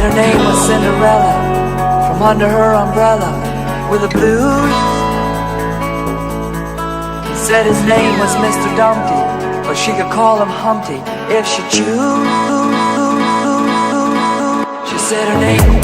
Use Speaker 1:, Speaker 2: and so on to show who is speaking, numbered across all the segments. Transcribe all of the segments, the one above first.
Speaker 1: said her name was Cinderella. From under her umbrella with the blues. He said his name was Mr. Dumpty, but she could call him Humpty if she choose. She said her name.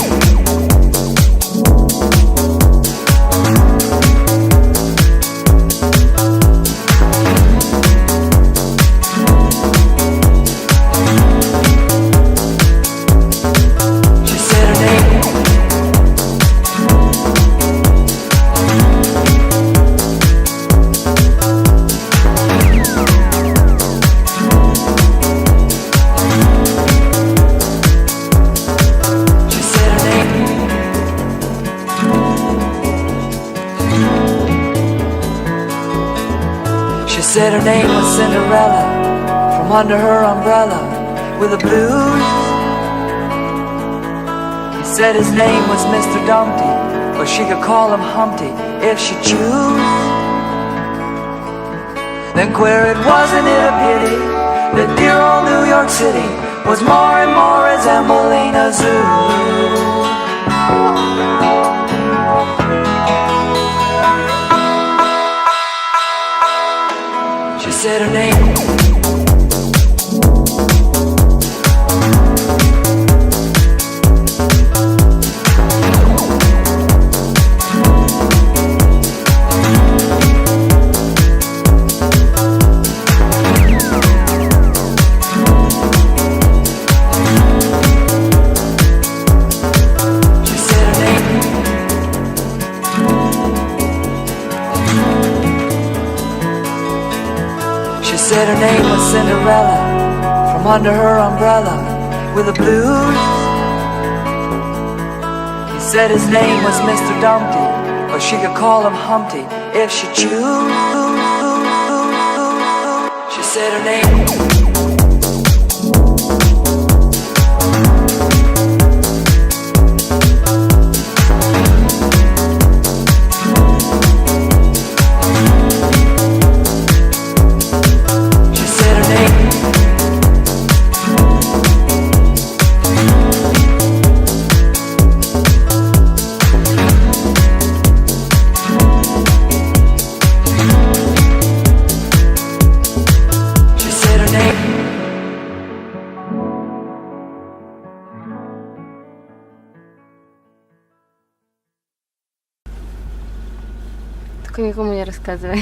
Speaker 1: Said her name was Cinderella. From under her umbrella with the blues. He said his name was Mr. Dumpty, but she could call him Humpty if she choose. Then queer it wasn't it a pity that dear old New York City was more and more resembling a zoo. She said her name. Said her name was Cinderella. From under her umbrella with the blues. He said his name was Mr. Dumpty, but she could call him Humpty if she choose. She said her name.
Speaker 2: Tylko nikomu nie rozkazuj.